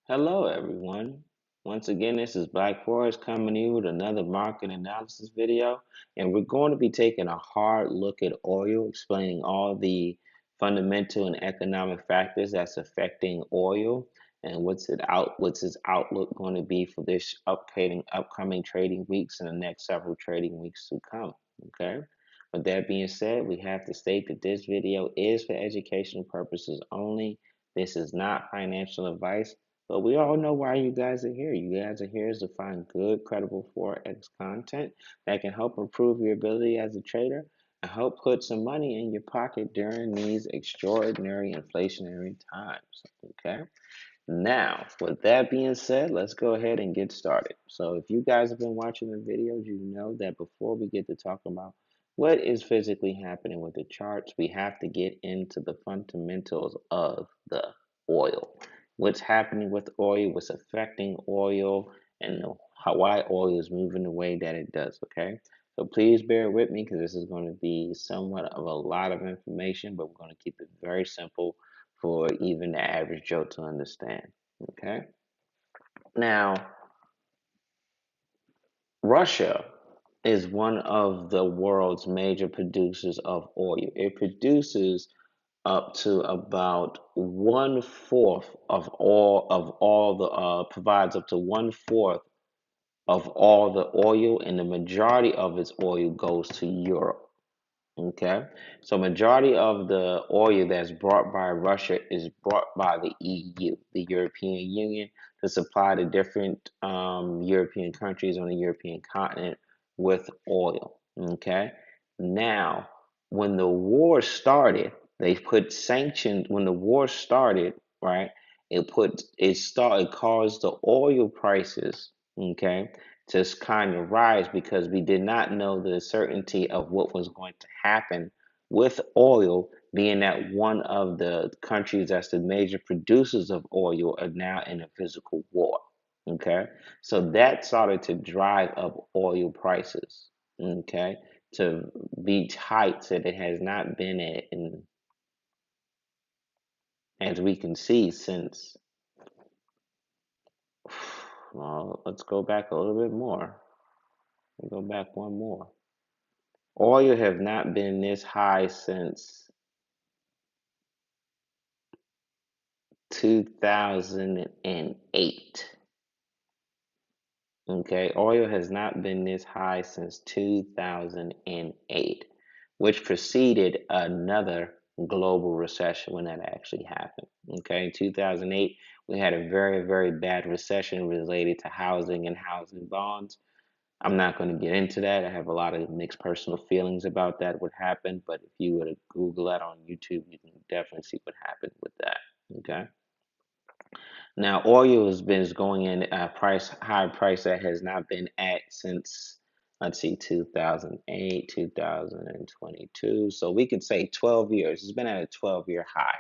Hello, everyone. Once again, this is Black Forest coming to you with another market analysis video, and we're going to be taking a hard look at oil, explaining all the fundamental and economic factors that's affecting oil, and what's its outlook going to be for this upcoming trading weeks and the next several trading weeks to come. Okay. With that being said, we have to state that this video is for educational purposes only. This is not financial advice. But we all know why you guys are here. You guys are here to find good, credible Forex content that can help improve your ability as a trader and help put some money in your pocket during these extraordinary inflationary times. Okay. Now, with that being said, let's go ahead and get started. So, if you guys have been watching the videos, you know that before we get to talk about what is physically happening with the charts, we have to get into the fundamentals of the oil. What's happening with oil, what's affecting oil, and why oil is moving the way that it does, okay? So please bear with me because this is going to be somewhat of a lot of information, but we're going to keep it very simple for even the average Joe to understand. Okay. Now, Russia is one of the world's major producers of oil. It produces up to about 1/4 of all the provides up to 1/4 of all the oil, and the majority of its oil goes to Europe. Okay, so majority of the oil that's brought by Russia is brought by the EU, the European Union, to supply the different European countries on the European continent with oil. Okay, now when the war started, they put sanctions. When the war started, right, it caused the oil prices, okay, to kind of rise because we did not know the certainty of what was going to happen with oil, being that one of the countries that's the major producers of oil are now in a physical war. Okay, so that started to drive up oil prices. Okay, to be heights that it has not been at, in, as we can see, since. Well, let's go back a little bit more. We'll go back one more. Oil have not been this high since 2008. Okay, oil has not been this high since 2008, which preceded another global recession when that actually happened. Okay, in 2008, we had a very, very bad recession related to housing and housing bonds. I'm not going to get into that. I have a lot of mixed personal feelings about that, what happened. But if you were to Google that on YouTube, you can definitely see what happened with that. Okay. Now, oil has been going in a high price that has not been at since, let's see, 2008, 2022. So we could say 12 years. It's been at a 12-year high.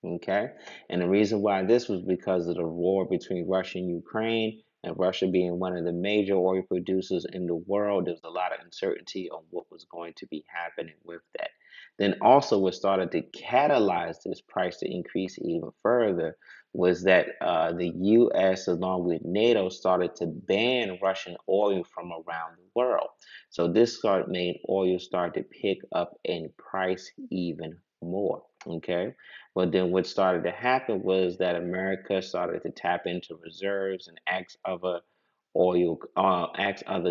Okay. And the reason why this was because of the war between Russia and Ukraine, and Russia being one of the major oil producers in the world. There was a lot of uncertainty on what was going to be happening with that. Then also what started to catalyze this price to increase even further was that the U.S. along with NATO started to ban Russian oil from around the world. So this made oil start to pick up in price even more. Okay. But then what started to happen was that America started to tap into reserves and ask other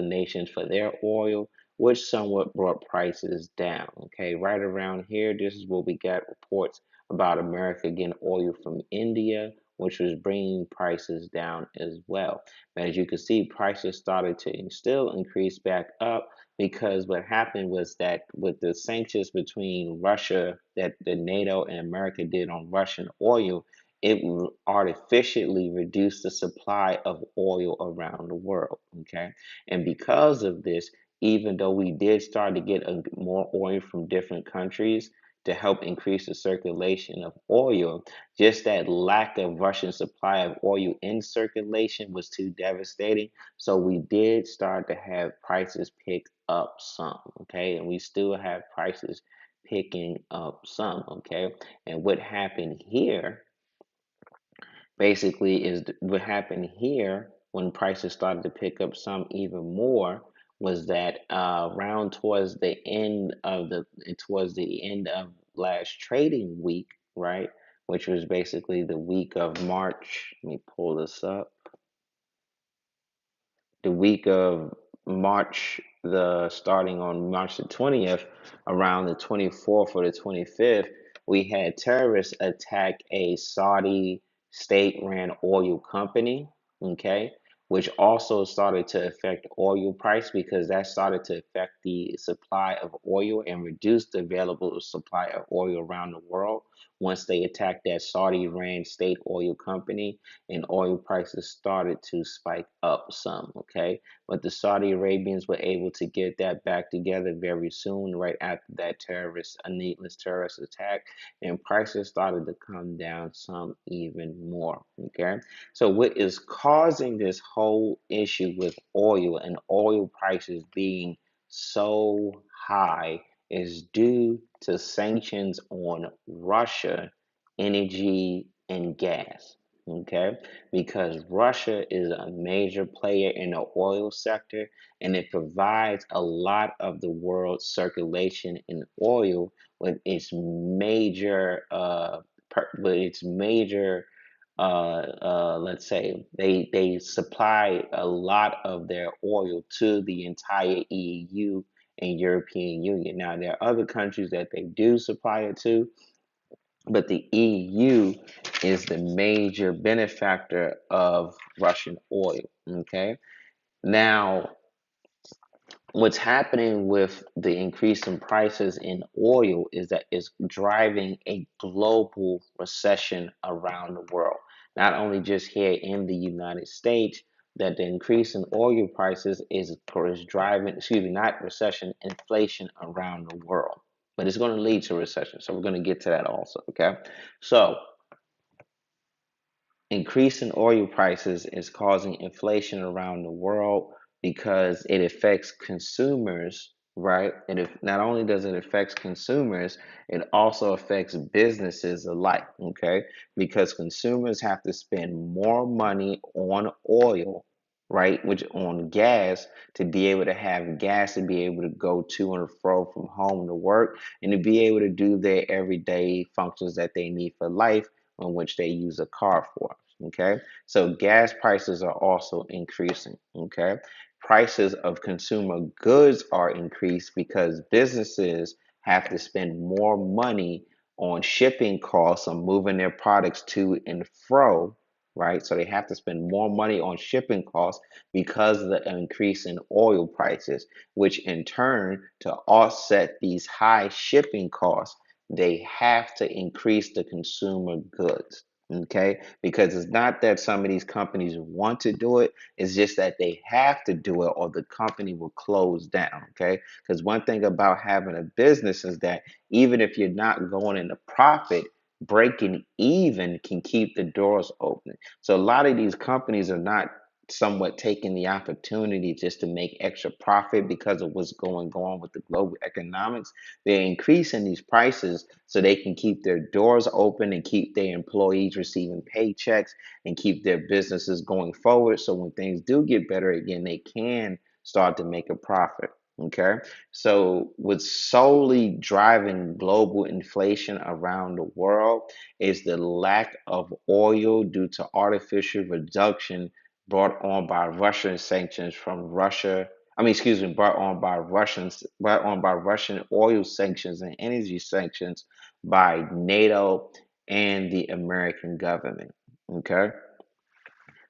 nations for their oil, which somewhat brought prices down. Okay, right around here, this is where we got reports about America getting oil from India, which was bringing prices down as well. But as you can see, prices started to still increase back up because what happened was that with the sanctions between Russia that the NATO and America did on Russian oil, it artificially reduced the supply of oil around the world. Okay. And because of this, even though we did start to get more oil from different countries to help increase the circulation of oil, just that lack of Russian supply of oil in circulation was too devastating. So we did start to have prices pick up some. Okay. And we still have prices picking up some. Okay. And what happened here basically is what happened here when prices started to pick up some even more was that around towards the end of last trading week, right, which was basically the week of March. Let me pull this up. The week of March, the starting on March the 20th, around the 24th or the 25th, we had terrorists attack a Saudi state-ran oil company, okay, which also started to affect oil price because that started to affect the supply of oil and reduce the available supply of oil around the world. Once they attacked that Saudi-ran state oil company, and oil prices started to spike up some, okay? But the Saudi Arabians were able to get that back together very soon, right after that a needless terrorist attack, and prices started to come down some even more, okay? So what is causing this whole issue with oil and oil prices being so high is due to sanctions on Russia, energy, and gas. Okay, because Russia is a major player in the oil sector and it provides a lot of the world's circulation in oil with its major, let's say they supply a lot of their oil to the entire EU and European Union. Now, there are other countries that they do supply it to, but the EU is the major benefactor of Russian oil. Okay. Now, what's happening with the increase in prices in oil is that it's driving a global recession around the world. Not only just here in the United States, that the increase in oil prices is driving, excuse me, not recession, inflation around the world. But it's going to lead to recession. So we're going to get to that also. Okay. So increase in oil prices is causing inflation around the world because it affects consumers, right? And if not only does it affect consumers, it also affects businesses alike, okay? Because consumers have to spend more money on oil, right? Which on gas to be able to have gas to be able to go to and fro from home to work and to be able to do their everyday functions that they need for life on which they use a car for. Okay, so gas prices are also increasing. Okay, prices of consumer goods are increased because businesses have to spend more money on shipping costs on moving their products to and fro, right? So they have to spend more money on shipping costs because of the increase in oil prices, which in turn, to offset these high shipping costs, they have to increase the consumer goods. Okay, because it's not that some of these companies want to do it, it's just that they have to do it or the company will close down. Okay, because one thing about having a business is that even if you're not going into profit, breaking even can keep the doors open. So a lot of these companies are not somewhat taking the opportunity just to make extra profit because of what's going on with the global economics. They're increasing these prices so they can keep their doors open and keep their employees receiving paychecks and keep their businesses going forward. So when things do get better again, they can start to make a profit. Okay. So what's solely driving global inflation around the world is the lack of oil due to artificial reduction brought on by Russian sanctions from Russia. I mean, excuse me, brought on by Russian oil sanctions and energy sanctions by NATO and the American government. Okay.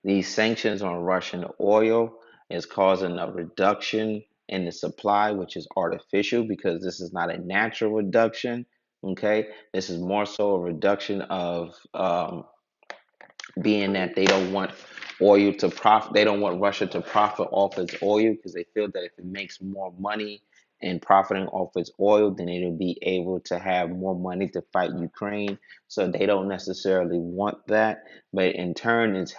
These sanctions on Russian oil is causing a reduction in the supply, which is artificial because this is not a natural reduction. Okay. This is more so a reduction of being that they don't want oil to profit. They don't want Russia to profit off its oil because they feel that if it makes more money and profiting off its oil, then it'll be able to have more money to fight Ukraine. So they don't necessarily want that, but in turn, it's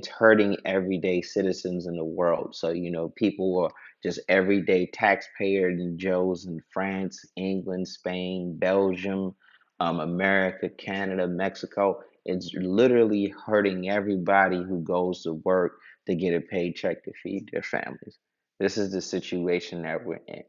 hurting everyday citizens in the world. So people are just everyday taxpayers and Joes in France, England, Spain, Belgium, America, Canada, Mexico. It's literally hurting everybody who goes to work to get a paycheck to feed their families. This is the situation that we're in.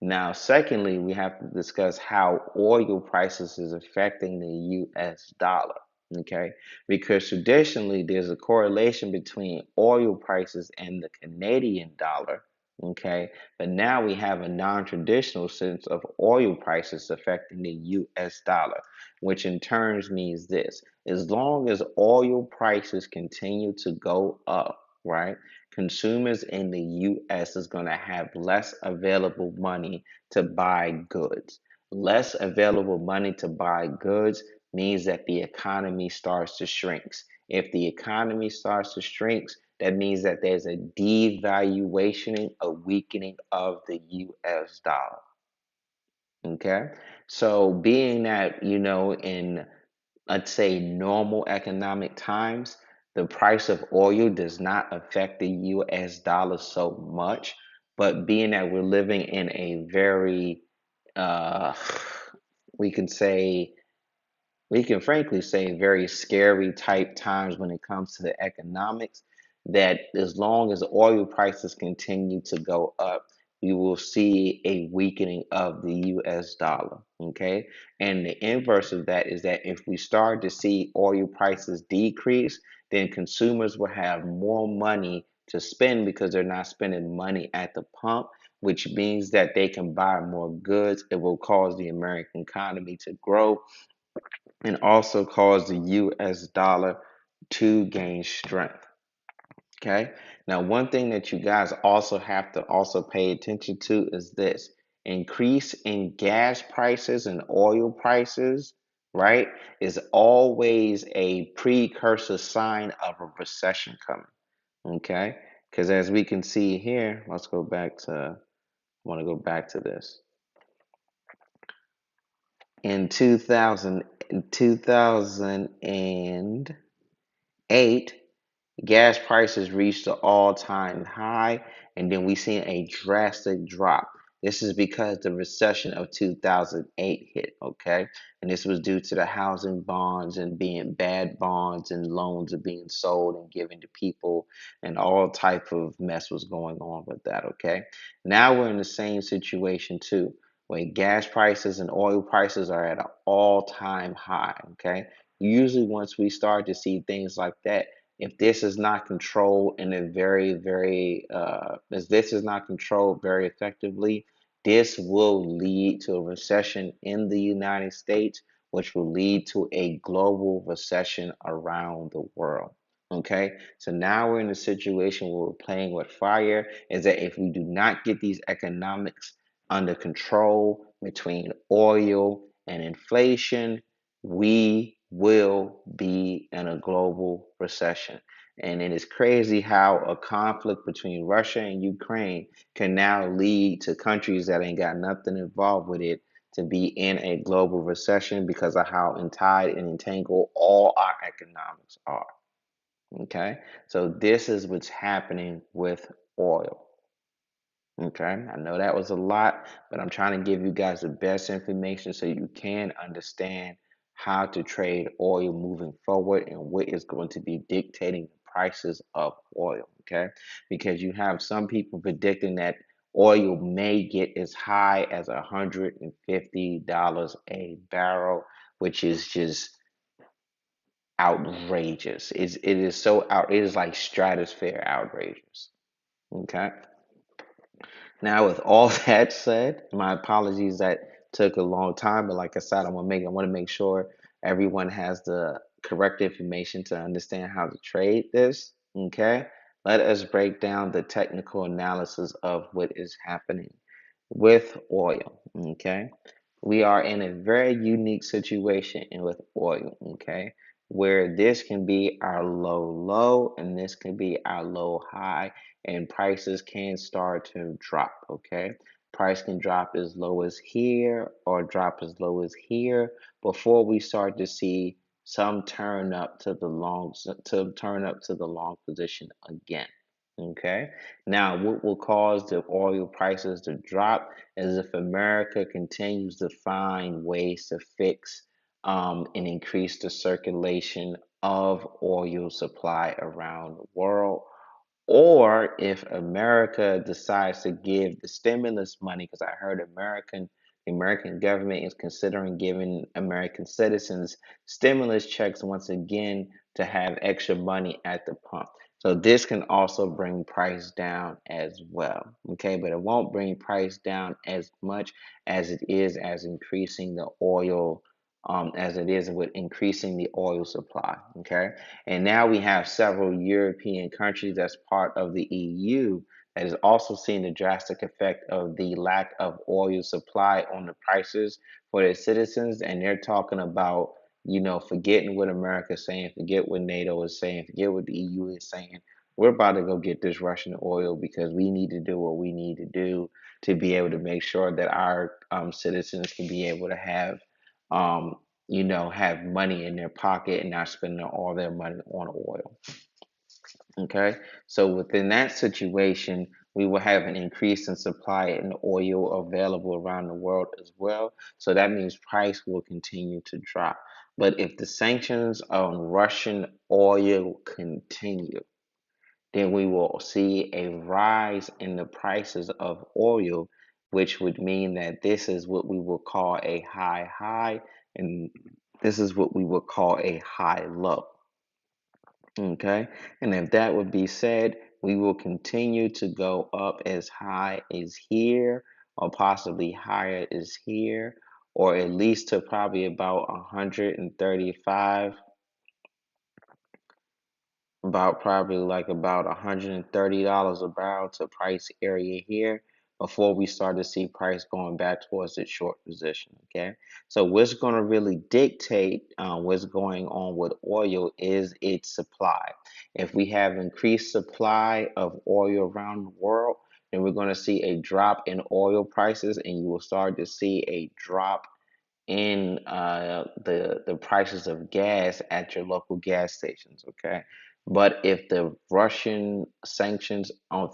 Now, secondly, we have to discuss how oil prices is affecting the US dollar. Okay, because traditionally there's a correlation between oil prices and the Canadian dollar. Okay, but now we have a non-traditional sense of oil prices affecting the US dollar, which in turns means this: as long as oil prices continue to go up, right, consumers in the US is going to have less available money to buy goods. Less available money to buy goods means that the economy starts to shrink. If the economy starts to shrink, that means that there's a devaluation, a weakening of the US dollar. Okay. So, being that, in let's say normal economic times, the price of oil does not affect the US dollar so much. But being that we're living in a very, uh, we can say, we can frankly say very scary type times when it comes to the economics, that as long as oil prices continue to go up, we will see a weakening of the US dollar. Okay. And the inverse of that is that if we start to see oil prices decrease, then consumers will have more money to spend because they're not spending money at the pump, which means that they can buy more goods. It will cause the American economy to grow and also cause the US dollar to gain strength. Okay. Now, one thing that you guys also have to also pay attention to is this: increase in gas prices and oil prices, right, is always a precursor sign of a recession coming. Okay. Because as we can see here, let's go back to, I want to go back to this. In 2000, in 2008, gas prices reached an all-time high, and then we seen a drastic drop. This is because the recession of 2008 hit, okay? And this was due to the housing bonds and being bad bonds, and loans are being sold and given to people, and all type of mess was going on with that, okay? Now we're in the same situation too, where gas prices and oil prices are at an all-time high, okay? Usually once we start to see things like that, if this is not controlled in a very, very, if this is not controlled very effectively, this will lead to a recession in the United States, which will lead to a global recession around the world. Okay, so now we're in a situation where we're playing with fire. Is that if we do not get these economics under control between oil and inflation, we will be in a global recession. And it is crazy how a conflict between Russia and Ukraine can now lead to countries that ain't got nothing involved with it to be in a global recession because of how tied and entangled all our economics are. Okay, so this is what's happening with oil. Okay, I know that was a lot, but I'm trying to give you guys the best information so you can understand how to trade oil moving forward and what is going to be dictating the prices of oil. Okay, because you have some people predicting that oil may get as high as $150 a barrel, which is just outrageous. It is so out. It is like stratosphere outrageous. Okay. Now, with all that said, my apologies that took a long time, but like I said, I want to make sure everyone has the correct information to understand how to trade this. Okay, let us break down the technical analysis of what is happening with oil. Okay, we are in a very unique situation with oil. Okay, where this can be our low and this can be our low high, and prices can start to drop. Okay, price can drop as low as here or drop as low as here before we start to see some turn up to the long position again. Okay, now what will cause the oil prices to drop is if America continues to find ways to fix and increase the circulation of oil supply around the world, or if America decides to give the stimulus money, because I heard the American government is considering giving American citizens stimulus checks once again to have extra money at the pump. So this can also bring price down as well. Okay, but it won't bring price down as much as it is as increasing the oil, as it is with increasing the oil supply. Okay. And now we have several European countries that's part of the EU that is also seeing the drastic effect of the lack of oil supply on the prices for their citizens. And they're talking about, forgetting what America's saying, forget what NATO is saying, forget what the EU is saying. We're about to go get this Russian oil because we need to do what we need to do to be able to make sure that our citizens can be able to um, have money in their pocket and not spending all their money on oil. Okay, so within that situation, we will have an increase in supply in oil available around the world as well. So that means price will continue to drop. But if the sanctions on Russian oil continue, then we will see a rise in the prices of oil, which would mean that this is what we will call a high, and this is what we would call a high low. Okay, and if that would be said, we will continue to go up as high as here, or possibly higher as here, or at least to probably about 135, about probably like about $130 a barrel to price area here before we start to see price going back towards its short position. Okay, so what's going to really dictate what's going on with oil is its supply. If we have increased supply of oil around the world, then we're going to see a drop in oil prices, and you will start to see a drop in the prices of gas at your local gas stations. Okay, but if the Russian sanctions, if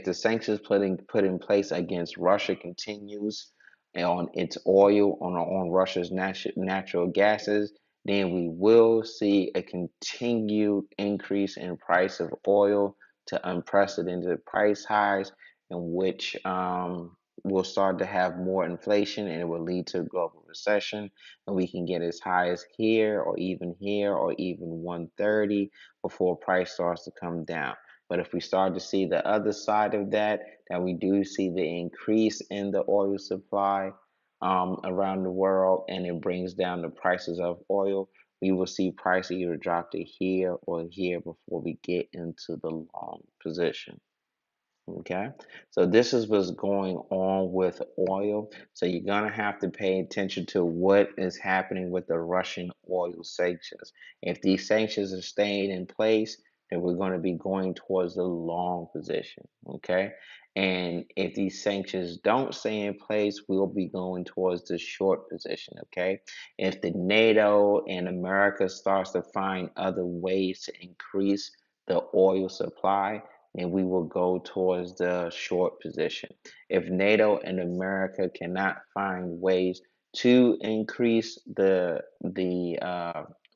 the sanctions put in place against Russia continues on its oil, on Russia's natural gases, then we will see a continued increase in price of oil to unprecedented price highs, in which we'll start to have more inflation, and it will lead to a global recession, and we can get as high as here or even 130 before price starts to come down. But if we start to see the other side of that, that we do see the increase in the oil supply around the world, and it brings down the prices of oil, we will see price either drop to here or here before we get into the long position. Okay, so this is what's going on with oil. So you're gonna have to pay attention to what is happening with the Russian oil sanctions. If these sanctions are staying in place, then we're going to be going towards the long position. Okay, and if these sanctions don't stay in place, we'll be going towards the short position. Okay, if the NATO and America starts to find other ways to increase the oil supply, and we will go towards the short position. If NATO and America cannot find ways to increase the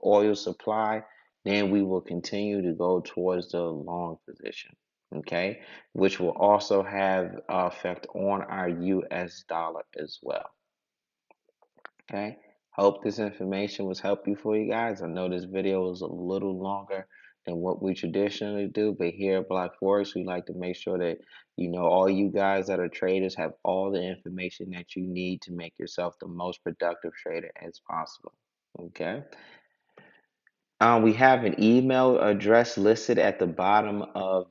oil supply, then we will continue to go towards the long position. Okay, which will also have effect on our U.S. dollar as well. Okay. Hope this information was helpful for you guys. I know this video was a little longer than what we traditionally do, but here at Black Forex, we like to make sure that all you guys that are traders have all the information that you need to make yourself the most productive trader as possible. Okay. We have an email address listed at the bottom of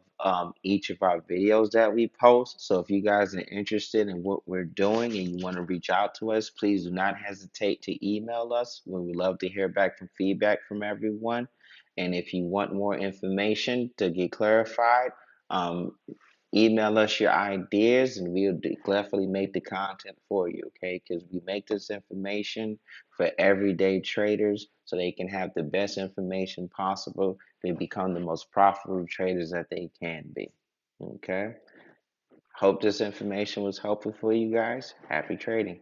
each of our videos that we post. So if you guys are interested in what we're doing and you want to reach out to us, please do not hesitate to email us. We would love to hear back from feedback from everyone. And if you want more information to get clarified, um, email us your ideas and we'll definitely make the content for you, okay? Because we make this information for everyday traders so they can have the best information possible to become the most profitable traders that they can be, okay? Hope this information was helpful for you guys. Happy trading.